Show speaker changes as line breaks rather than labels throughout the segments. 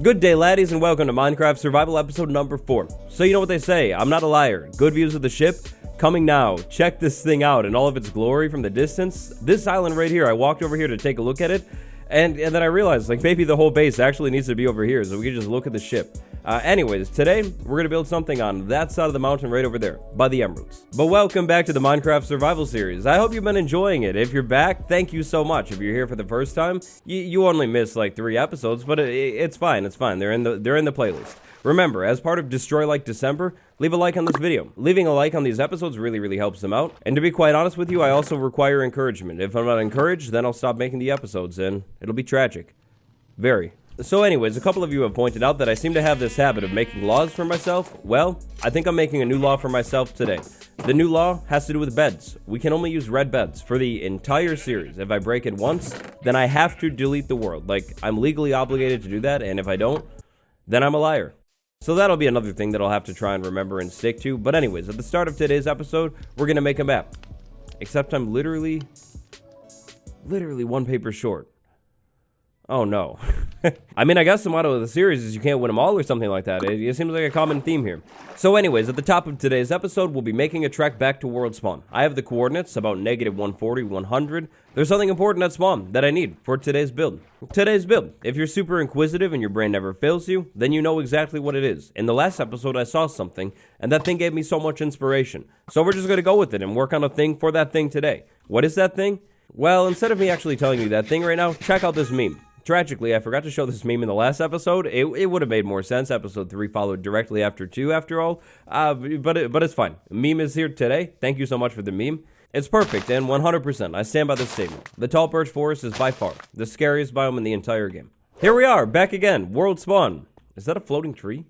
Good day, laddies, and welcome to Minecraft Survival episode number 4. So you know what they say, I'm not a liar. Good views of the ship, coming now. Check this thing out in all of its glory from the distance. This island right here, I walked over here to take a look at it, and then I realized, like, maybe the whole base actually needs to be over here, so we can just look at the ship. Anyways, today, we're gonna build something on that side of the mountain right over there, by the emeralds. But welcome back to the Minecraft Survival series. I hope you've been enjoying it. If you're back, thank you so much. If you're here for the first time, you only missed like 3 episodes, but it's fine, it's fine. They're in the playlist. Remember, as part of Destroy Like December, leave a like on this video. Leaving a like on these episodes really helps them out. And to be quite honest with you, I also require encouragement. If I'm not encouraged, then I'll stop making the episodes, and it'll be tragic. Very. So anyways, a couple of you have pointed out that I seem to have this habit of making laws for myself. Well, I think I'm making a new law for myself today. The new law has to do with beds. We can only use red beds for the entire series. If I break it once, then I have to delete the world. Like, I'm legally obligated to do that, and if I don't, then I'm a liar. So that'll be another thing that I'll have to try and remember and stick to. But anyways, at the start of today's episode, we're gonna make a map. Except I'm literally 1 paper short. Oh no. I mean, I guess the motto of the series is you can't win them all or something like that. It seems like a common theme here. So anyways, at the top of today's episode, we'll be making a trek back to world spawn. I have the coordinates, about -140, 100. There's something important at spawn that I need for today's build. If you're super inquisitive and your brain never fails you, then you know exactly what it is. In the last episode, I saw something, and that thing gave me so much inspiration. So we're just gonna go with it and work on a thing for that thing today. What is that thing? Well, instead of me actually telling you that thing right now, check out this meme. Tragically, I forgot to show this meme in the last episode. It would have made more sense. Episode 3 followed directly after 2, after all. But it's fine. Meme is here today. Thank you so much for the meme. It's perfect, and 100%, I stand by this statement. The tall birch forest is by far the scariest biome in the entire game. Here we are, back again, world spawn. Is that a floating tree?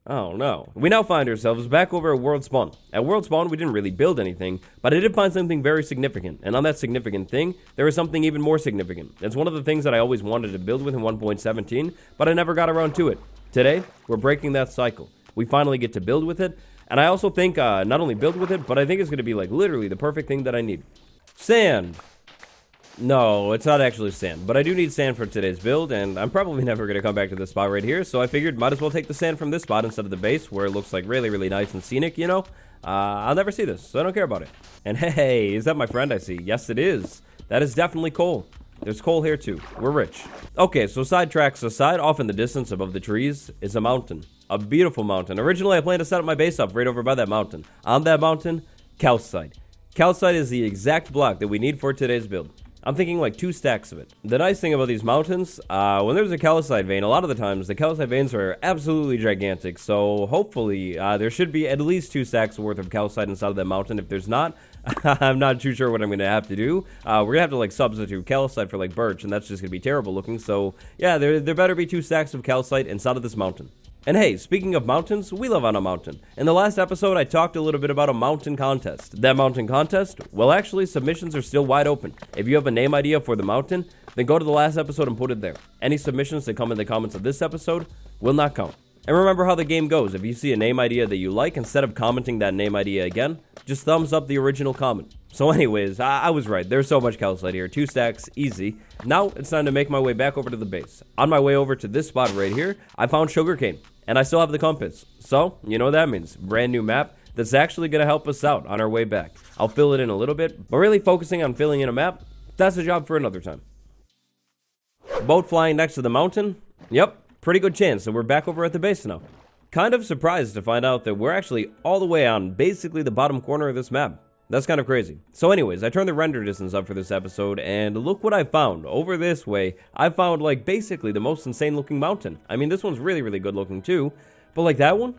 Oh no. We now find ourselves back over at World Spawn. At World Spawn, we didn't really build anything, but I did find something very significant. And on that significant thing, there is something even more significant. It's one of the things that I always wanted to build with in 1.17, but I never got around to it. Today, we're breaking that cycle. We finally get to build with it, and I also think, not only build with it, but I think it's going to be like literally the perfect thing that I need. Sand. No, it's not actually sand, but I do need sand for today's build, and I'm probably never going to come back to this spot right here, so I figured might as well take the sand from this spot instead of the base, where it looks like really nice and scenic, you know? I'll never see this, so I don't care about it. And hey, is that my friend I see? Yes, it is. That is definitely coal. There's coal here too. We're rich. Okay, so sidetracks aside, off in the distance above the trees is a mountain. A beautiful mountain. Originally, I planned to set up my base up right over by that mountain. On that mountain, calcite. Calcite is the exact block that we need for today's build. I'm thinking like 2 stacks of it. The nice thing about these mountains, when there's a calcite vein, a lot of the times the calcite veins are absolutely gigantic. So hopefully there should be at least 2 stacks worth of calcite inside of that mountain. If there's not, I'm not too sure what I'm gonna have to do. We're gonna have to like substitute calcite for like birch, and that's just gonna be terrible looking. So yeah, there better be 2 stacks of calcite inside of this mountain. And hey, speaking of mountains, we live on a mountain. In the last episode, I talked a little bit about a mountain contest. That mountain contest? Well, actually, submissions are still wide open. If you have a name idea for the mountain, then go to the last episode and put it there. Any submissions that come in the comments of this episode will not count. And remember how the game goes. If you see a name idea that you like, instead of commenting that name idea again, just thumbs up the original comment. So anyways, I was right. There's so much calcite here. 2 stacks, easy. Now, it's time to make my way back over to the base. On my way over to this spot right here, I found sugarcane. And I still have the compass. So, you know what that means. Brand new map that's actually going to help us out on our way back. I'll fill it in a little bit, but really focusing on filling in a map, that's a job for another time. Boat flying next to the mountain? Yep, pretty good chance that we're back over at the base now. Kind of surprised to find out that we're actually all the way on basically the bottom corner of this map. That's kind of crazy. So anyways, I turned the render distance up for this episode, and look what I found. Over this way, I found like basically the most insane looking mountain. I mean, this one's really good looking too, but like that one,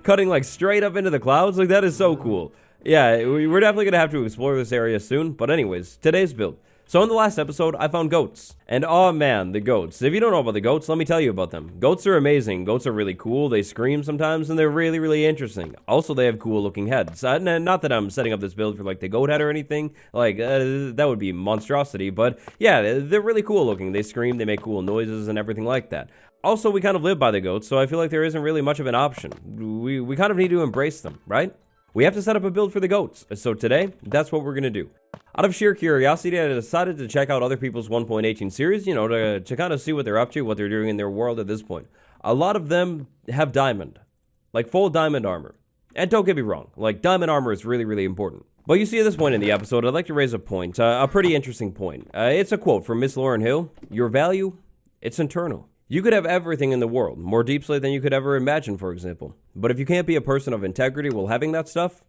cutting like straight up into the clouds, like that is so cool. Yeah, we're definitely gonna have to explore this area soon, but anyways, today's build. So in the last episode, I found goats. And oh man, the goats. If you don't know about the goats, let me tell you about them. Goats are amazing. Goats are really cool. They scream sometimes, and they're really interesting. Also, they have cool looking heads. Not that I'm setting up this build for like the goat head or anything. Like, that would be monstrosity. But yeah, they're really cool looking. They scream, they make cool noises and everything like that. Also, we kind of live by the goats, so I feel like there isn't really much of an option. We kind of need to embrace them, right? we have to set up a build for the goats. So today, that's what we're going to do. Out of sheer curiosity, I decided to check out other people's 1.18 series, you know, to kind of see what they're up to, what they're doing in their world at this point. A lot of them have diamond, like full diamond armor. And don't get me wrong, like diamond armor is really, really important. But you see at this point in the episode, I'd like to raise a point, a pretty interesting point. It's a quote from Miss Lauren Hill. Your value, it's internal. You could have everything in the world, more deep slate than you could ever imagine, for example. But if you can't be a person of integrity while having that stuff,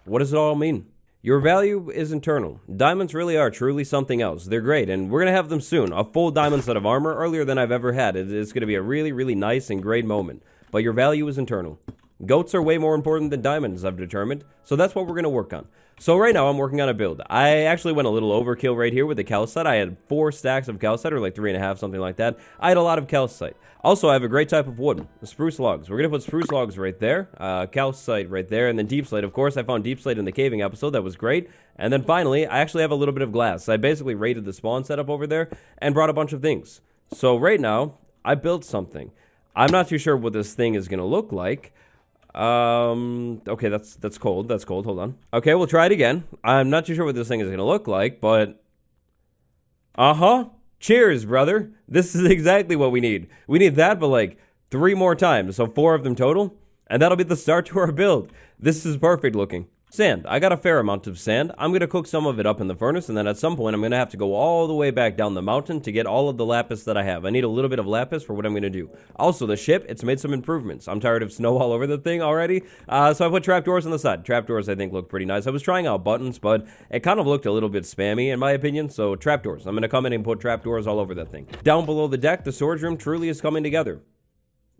what does it all mean? Your value is internal. Diamonds really are truly something else. They're great, and we're going to have them soon. A full diamond set of armor earlier than I've ever had. It's going to be a really, really nice and great moment. But your value is internal. Goats are way more important than diamonds, I've determined, so that's what we're going to work on. So right now, I'm working on a build. I actually went a little overkill right here with the calcite. I had 4 stacks of calcite, or like 3.5, something like that. I had a lot of calcite. Also, I have a great type of wood, the spruce logs. We're going to put spruce logs right there, calcite right there, and then deep slate. Of course, I found deep slate in the caving episode. That was great. And then finally, I actually have a little bit of glass. I basically raided the spawn setup over there and brought a bunch of things. So right now, I built something. I'm not too sure what this thing is going to look like. Okay, that's cold. That's cold. Hold on. Okay, we'll try it again. I'm not too sure what this thing is going to look like, but... Cheers, brother. This is exactly what we need. We need that, but like 3 more times, so 4 of them total, and that'll be the start to our build. This is perfect looking. Sand. I got a fair amount of sand. I'm going to cook some of it up in the furnace, and then at some point I'm going to have to go all the way back down the mountain to get all of the lapis that I have. I need a little bit of lapis for what I'm going to do. Also, the ship, it's made some improvements. I'm tired of snow all over the thing already, so I put trapdoors on the side. Trapdoors, I think, look pretty nice. I was trying out buttons, but it kind of looked a little bit spammy, in my opinion, so trapdoors. I'm going to come in and put trapdoors all over that thing. Down below the deck, the storage room truly is coming together.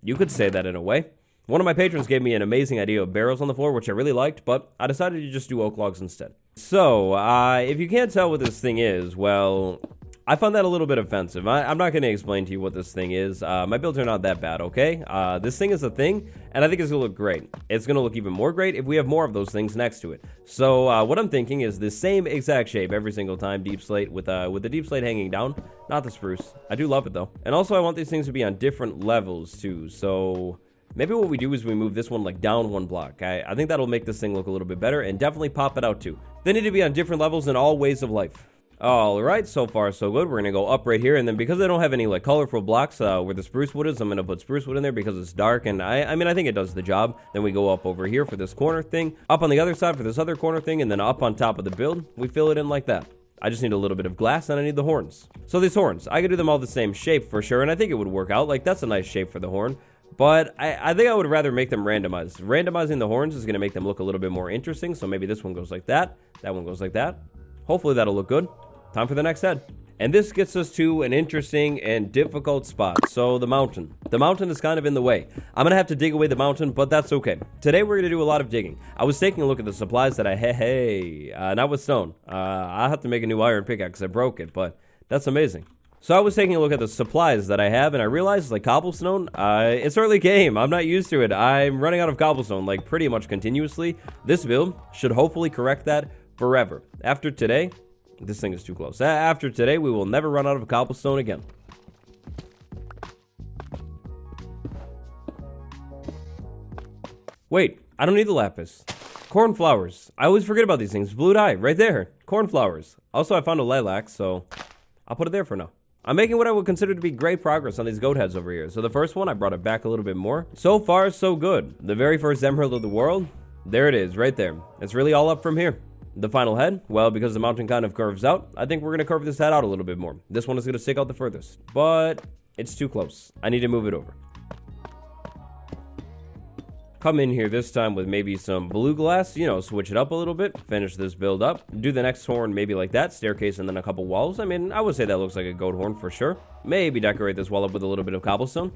You could say that in a way. One of my patrons gave me an amazing idea of barrels on the floor, which I really liked, but I decided to just do oak logs instead. So, if you can't tell what this thing is, well, I found that a little bit offensive. I'm not going to explain to you what this thing is. My builds are not that bad, okay? This thing is a thing, and I think it's going to look great. It's going to look even more great if we have more of those things next to it. So, what I'm thinking is the same exact shape every single time, deep slate, with the deep slate hanging down, not the spruce. I do love it, though. And also, I want these things to be on different levels, too, so... maybe what we do is we move this one like down 1 block. I think that'll make this thing look a little bit better and definitely pop it out too. They need to be on different levels in all ways of life. Alright, so far so good. We're going to go up right here, and then because I don't have any like colorful blocks where the spruce wood is, I'm going to put spruce wood in there because it's dark, and I mean I think it does the job. Then we go up over here for this corner thing, up on the other side for this other corner thing, and then up on top of the build, we fill it in like that. I just need a little bit of glass, and I need the horns. So these horns, I could do them all the same shape for sure, and I think it would work out. Like, that's a nice shape for the horn. But I think I would rather make them randomized. Randomizing the horns is going to make them look a little bit more interesting. So maybe this one goes like that. That one goes like that. Hopefully that'll look good. Time for the next head. And this gets us to an interesting and difficult spot. So the mountain. The mountain is kind of in the way. I'm going to have to dig away the mountain, but that's okay. Today we're going to do a lot of digging. I was taking a look at the supplies that not with stone. I have to make a new iron pickaxe. I broke it, but that's amazing. So I was taking a look at the supplies that I have, and I realized, like, cobblestone, it's early game. I'm not used to it. I'm running out of cobblestone, like, pretty much continuously. This build should hopefully correct that forever. After today, this thing is too close. After today, we will never run out of cobblestone again. Wait, I don't need the lapis. Cornflowers. I always forget about these things. Blue dye, right there. Cornflowers. Also, I found a lilac, so I'll put it there for now. I'm making what I would consider to be great progress on these goat heads over here. So the first one, I brought it back a little bit more. So far, so good. The very first emerald of the world, there it is, right there. It's really all up from here. The final head, well, because the mountain kind of curves out, I think we're going to curve this head out a little bit more. This one is going to stick out the furthest, but it's too close. I need to move it over. Come in here this time with maybe some blue glass, you know, switch it up a little bit, finish this build up, do the next horn maybe like that, staircase, and then a couple walls. I mean, I would say that looks like a goat horn for sure. Maybe decorate this wall up with a little bit of cobblestone.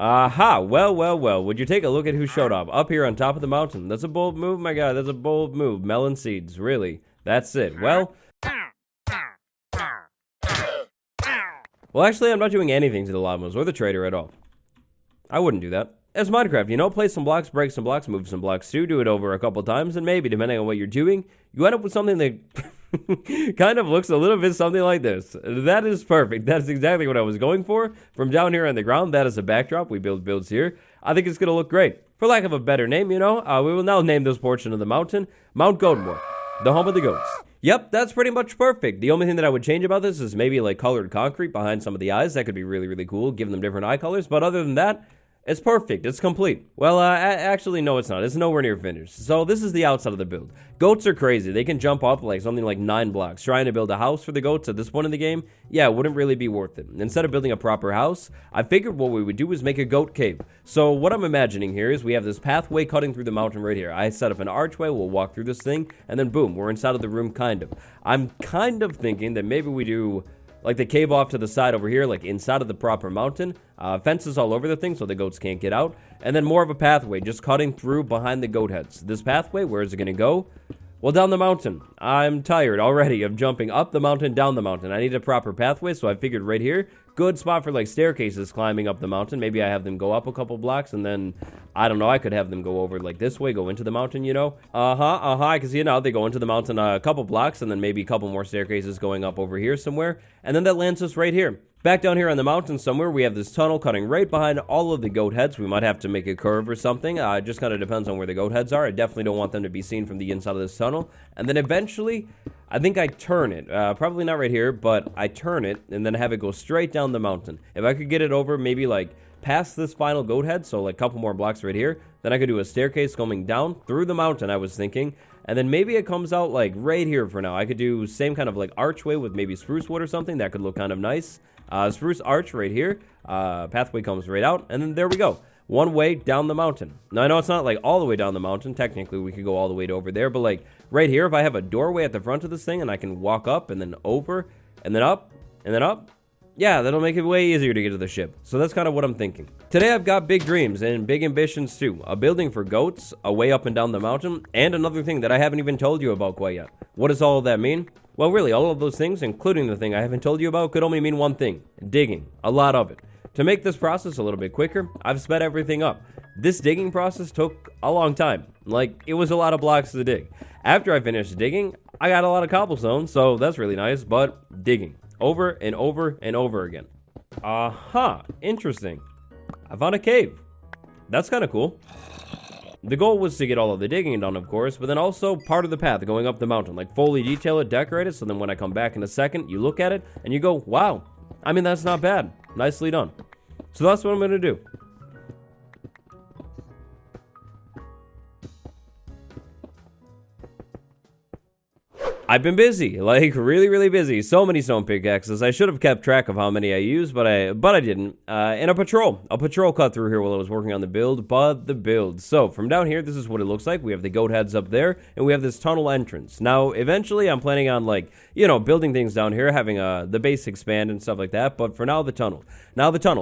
Aha, well, would you take a look at who showed up here on top of the mountain? That's a bold move, my guy, that's a bold move. Melon seeds, really, that's it. Well, actually, I'm not doing anything to the llamas or the trader at all. I wouldn't do that. It's Minecraft, you know, place some blocks, break some blocks, move some blocks too, do it over a couple times, and maybe, depending on what you're doing, you end up with something that Kind of looks a little bit something like this. That is perfect. That's exactly what I was going for. From down here on the ground, that is a backdrop. We build builds here. I think it's going to look great. For lack of a better name, we will now name this portion of the mountain Mount Goatmore, the home of the goats. Yep, that's pretty much perfect. The only thing that I would change about this is maybe like colored concrete behind some of the eyes. That could be really, really cool, giving them different eye colors. But other than that, it's perfect. It's complete. Well, actually, no, it's not. It's nowhere near finished. So this is the outside of the build. Goats are crazy. They can jump up like something like 9 blocks. Trying to build a house for the goats at this point in the game, yeah, it wouldn't really be worth it. Instead of building a proper house, I figured what we would do is make a goat cave. So what I'm imagining here is we have this pathway cutting through the mountain right here. I set up an archway. We'll walk through this thing, and then boom, we're inside of the room, kind of. I'm kind of thinking that maybe we do like the cave off to the side over here, like inside of the proper mountain. Fences all over the thing so the goats can't get out. And then more of a pathway just cutting through behind the goat heads. This pathway, where is it going to go? Well, down the mountain. I'm tired already of jumping up the mountain, down the mountain. I need a proper pathway, so I figured right here, good spot for like staircases climbing up the mountain. Maybe I have them go up a couple blocks and then, I don't know, I could have them go over like this way, go into the mountain, I can see it now. They go into the mountain a couple blocks and then maybe a couple more staircases going up over here somewhere. And then that lands us right here. Back down here on the mountain somewhere, we have this tunnel cutting right behind all of the goat heads. We might have to make a curve or something. It just kind of depends on where the goat heads are. I definitely don't want them to be seen from the inside of this tunnel. And then eventually, I think I turn it. Probably not right here, but I turn it and then have it go straight down the mountain. If I could get it over maybe like past this final goat head, so like a couple more blocks right here, then I could do a staircase going down through the mountain, I was thinking. And then maybe it comes out like right here for now. I could do same kind of like archway with maybe spruce wood or something. That could look kind of nice. Spruce arch right here. Pathway comes right out. And then there we go. One way down the mountain. Now, I know it's not like all the way down the mountain. Technically, we could go all the way to over there. But like right here, if I have a doorway at the front of this thing and I can walk up and then over and then up and then up. Yeah, that'll make it way easier to get to the ship. So that's kind of what I'm thinking. Today I've got big dreams and big ambitions too. A building for goats, a way up and down the mountain, and another thing that I haven't even told you about quite yet. What does all of that mean? Well, really, all of those things, including the thing I haven't told you about, could only mean one thing. Digging. A lot of it. To make this process a little bit quicker, I've sped everything up. This digging process took a long time. Like, it was a lot of blocks to dig. After I finished digging, I got a lot of cobblestone, so that's really nice, but digging. Over and over and over again. Interesting. I found a cave. That's kind of cool. The goal was to get all of the digging done, of course, but then also part of the path going up the mountain. Like fully detail it, decorate it, so then when I come back in a second, you look at it and you go, wow. I mean, that's not bad. Nicely done. So that's what I'm going to do. I've been busy, like really, really busy. So many stone pickaxes. I should have kept track of how many I used, but I didn't. And a patrol cut through here while I was working on the build. So from down here, this is what it looks like. We have the goat heads up there, and we have this tunnel entrance. Now, eventually, I'm planning on like, building things down here, having the base expand and stuff like that. But for now, the tunnel.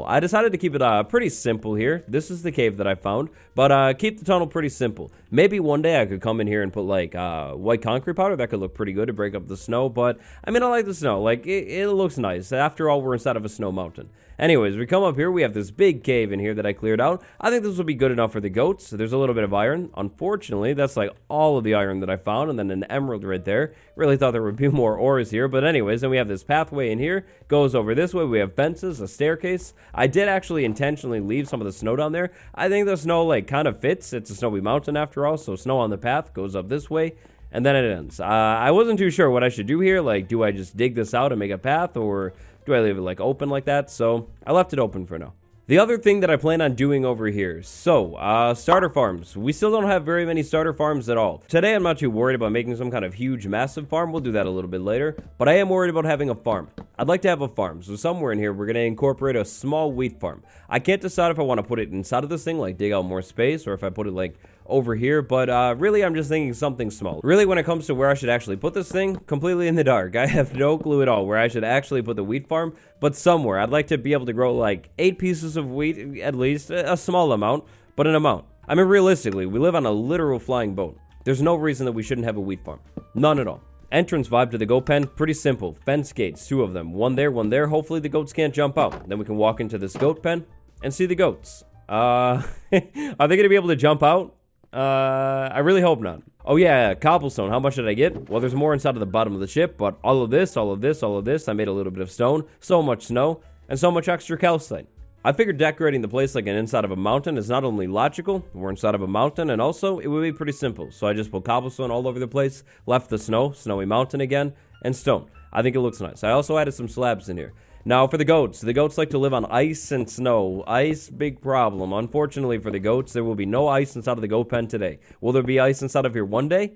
I decided to keep it pretty simple here. This is the cave that I found, but keep the tunnel pretty simple. Maybe one day I could come in here and put like white concrete powder. That could look pretty good to break up the snow, but I mean, I like the snow. Like it looks nice. After all, we're inside of a snow mountain. Anyways, we come up here. We have this big cave in here that I cleared out. I think this will be good enough for the goats. There's a little bit of iron. Unfortunately, that's like all of the iron that I found, and then an emerald right there. Really thought there would be more ores here, but anyways, then we have this pathway in here. Goes over this way. We have fences, a staircase. I did actually intentionally leave some of the snow down there. I think the snow like kind of fits. It's a snowy mountain after all, so snow on the path goes up this way. And then it ends. I wasn't too sure what I should do here. Like, do I just dig this out and make a path, or do I leave it like open like that? So I left it open for now. The other thing that I plan on doing over here, starter farms. We still don't have very many starter farms at all. Today, I'm not too worried about making some kind of huge, massive farm. We'll do that a little bit later. But I am worried about having a farm. I'd like to have a farm. So somewhere in here, we're going to incorporate a small wheat farm. I can't decide if I want to put it inside of this thing, like dig out more space, or if I put it like over here, but really I'm just thinking something small. Really, when it comes to where I should actually put this thing, completely in the dark. I have no clue at all where I should actually put the wheat farm, but somewhere. I'd like to be able to grow like 8 pieces of wheat, at least, a small amount, but an amount. I mean, realistically, we live on a literal flying boat. There's no reason that we shouldn't have a wheat farm. None at all. Entrance vibe to the goat pen, pretty simple. Fence gates, 2 of them. One there, one there. Hopefully the goats can't jump out. Then we can walk into this goat pen and see the goats. Are they going to be able to jump out? I really hope not. Oh yeah, cobblestone. How much did I get? Well, there's more inside of the bottom of the ship, but all of this, all of this, all of this, I made a little bit of stone, so much snow, and so much extra calcite. I figured decorating the place like an inside of a mountain is not only logical, we're inside of a mountain, and also it would be pretty simple. So I just put cobblestone all over the place, left the snow, snowy mountain again, and stone. I think it looks nice. I also added some slabs in here. Now for the goats like to live on ice and snow. Ice, big problem. Unfortunately for the goats, there will be no ice inside of the goat pen today. Will there be ice inside of here one day?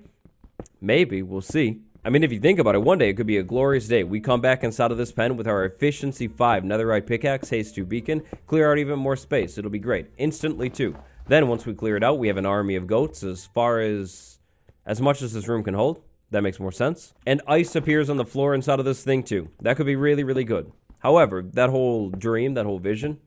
Maybe, we'll see. I mean, if you think about it, one day it could be a glorious day. We come back inside of this pen with our efficiency 5 netherite pickaxe, haste 2 beacon, clear out even more space. It'll be great. Instantly too. Then once we clear it out, we have an army of goats as much as this room can hold. That makes more sense. And ice appears on the floor inside of this thing too. That could be really, really good. However, that whole dream, that whole vision,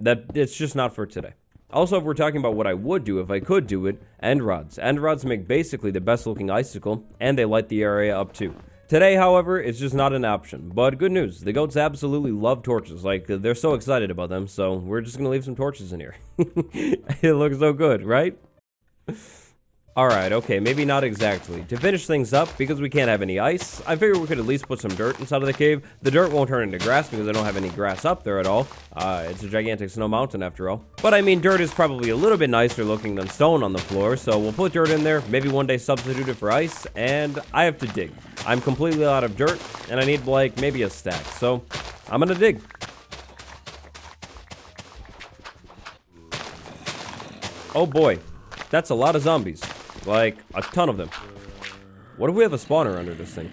it's just not for today. Also, if we're talking about what I would do if I could do it, end rods. End rods make basically the best looking icicle, and they light the area up too. Today, however, it's just not an option. But good news, the goats absolutely love torches. Like, they're so excited about them, so we're just gonna leave some torches in here. It looks so good, right? Alright, okay, maybe not exactly. To finish things up, because we can't have any ice, I figured we could at least put some dirt inside of the cave. The dirt won't turn into grass because I don't have any grass up there at all. It's a gigantic snow mountain after all. But I mean, dirt is probably a little bit nicer looking than stone on the floor, so we'll put dirt in there, maybe one day substitute it for ice, and I have to dig. I'm completely out of dirt, and I need, like, maybe a stack, so I'm gonna dig. Oh boy, that's a lot of zombies. Like, a ton of them. What if we have a spawner under this thing?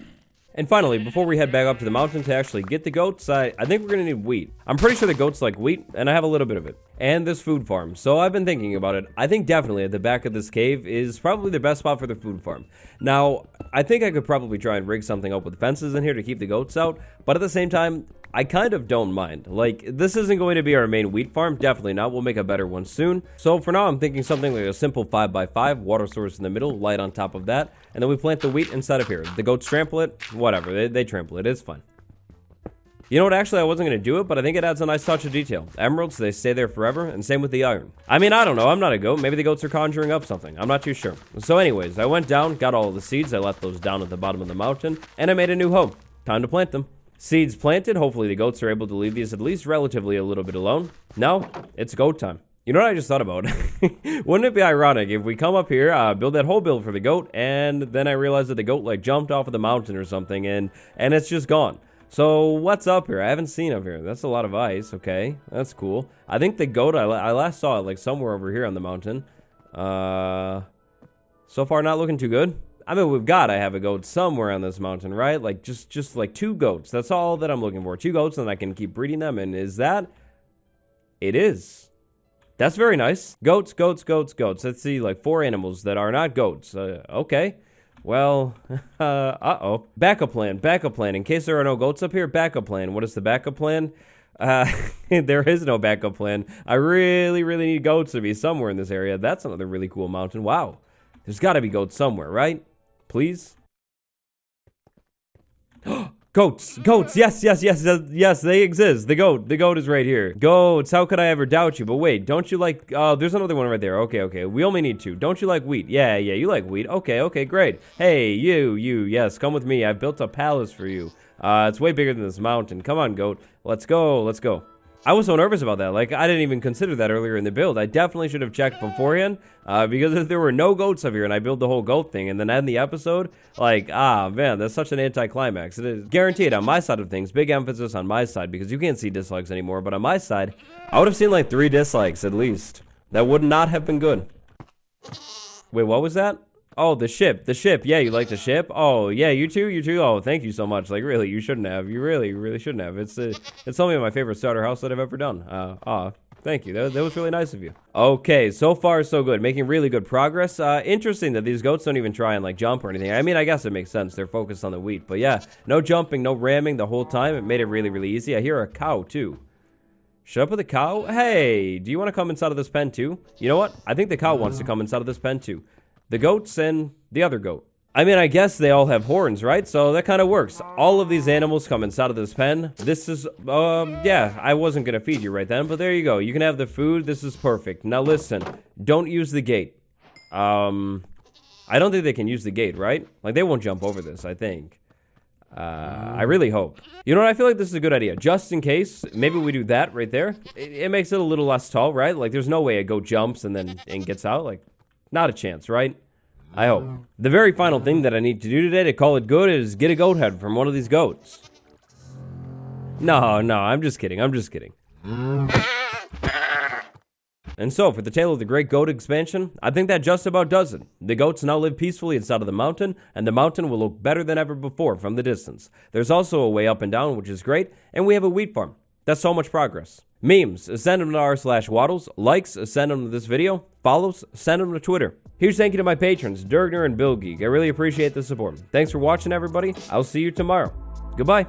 And finally, before we head back up to the mountain to actually get the goats, I think we're gonna need wheat. I'm pretty sure the goats like wheat, and I have a little bit of it. And this food farm. So I've been thinking about it. I think definitely at the back of this cave is probably the best spot for the food farm. Now, I think I could probably try and rig something up with fences in here to keep the goats out, but at the same time, I kind of don't mind. Like, this isn't going to be our main wheat farm, definitely not. We'll make a better one soon. So for now, I'm thinking something like a simple 5x5, water source in the middle, light on top of that, and then we plant the wheat inside of here. The goats trample it, whatever, they trample it, it's fine. You know what, actually I wasn't going to do it, but I think it adds a nice touch of detail. Emeralds, they stay there forever, and same with the iron. I mean, I don't know, I'm not a goat, maybe the goats are conjuring up something, I'm not too sure. So anyways, I went down, got all of the seeds, I left those down at the bottom of the mountain, and I made a new home. Time to plant them. Seeds planted, hopefully the goats are able to leave these at least relatively a little bit alone. No, it's goat time. You know what I just thought about? Wouldn't it be ironic if we come up here, build that whole build for the goat, and then I realized that the goat like jumped off of the mountain or something, and it's just gone. So what's up here? I haven't seen up here. That's a lot of ice. Okay, that's cool. I think the goat, I last saw it like somewhere over here on the mountain. So far not looking too good. I mean, I have a goat somewhere on this mountain, right? Like, just like 2 goats. That's all that I'm looking for. 2 goats, and I can keep breeding them, and is that? It is. That's very nice. Goats, goats, goats, goats. Let's see, like 4 animals that are not goats. Okay. Well, uh-oh. Backup plan, backup plan. In case there are no goats up here, backup plan. What is the backup plan? There is no backup plan. I really, really need goats to be somewhere in this area. That's another really cool mountain. Wow. There's got to be goats somewhere, right? Please? Goats! Goats! Yes, yes, yes, yes, they exist. The goat is right here. Goats, how could I ever doubt you? But wait, don't you like... there's another one right there. Okay, okay. We only need 2. Don't you like wheat? Yeah, you like wheat. Okay, okay, great. Hey, you, yes, come with me. I've built a palace for you. It's way bigger than this mountain. Come on, goat. Let's go, let's go. I was so nervous about that. Like, I didn't even consider that earlier in the build. I definitely should have checked beforehand, because if there were no goats up here and I build the whole goat thing and then end the episode, like, man, that's such an anticlimax. It is guaranteed on my side of things, big emphasis on my side, because you can't see dislikes anymore, but on my side, I would have seen like 3 dislikes at least. That would not have been good. Wait, what was that? Oh, the ship. Yeah, you like the ship? Oh, yeah, you too? Oh, thank you so much. Like, really, you shouldn't have. You really, really shouldn't have. It's only my favorite starter house that I've ever done. Thank you. That was really nice of you. Okay, so far so good. Making really good progress. Interesting that these goats don't even try and, like, jump or anything. I mean, I guess it makes sense. They're focused on the wheat. But, yeah, no jumping, no ramming the whole time. It made it really, really easy. I hear a cow, too. Should I put the cow? Hey, do you want to come inside of this pen, too? You know what? I think the cow wants to come inside of this pen, too. The goats and the other goat. I mean, I guess they all have horns, right? So that kind of works. All of these animals come inside of this pen. This is, yeah, I wasn't going to feed you right then, but there you go. You can have the food. This is perfect. Now listen, don't use the gate. I don't think they can use the gate, right? Like, they won't jump over this, I think. I really hope. You know what? I feel like this is a good idea. Just in case, maybe we do that right there. It makes it a little less tall, right? Like, there's no way a goat jumps and gets out. Like, not a chance, right? I hope. The very final thing that I need to do today to call it good is get a goat head from one of these goats. No, I'm just kidding. And so, for the Tale of the Great Goat expansion, I think that just about does it. The goats now live peacefully inside of the mountain, and the mountain will look better than ever before from the distance. There's also a way up and down, which is great, and we have a wheat farm. That's so much progress. Memes, send them to r/waddles. Likes, send them to this video. Follows, send them to Twitter. Huge thank you to my patrons, Durgner and Bill Geek. I really appreciate the support. Thanks for watching, everybody. I'll see you tomorrow. Goodbye.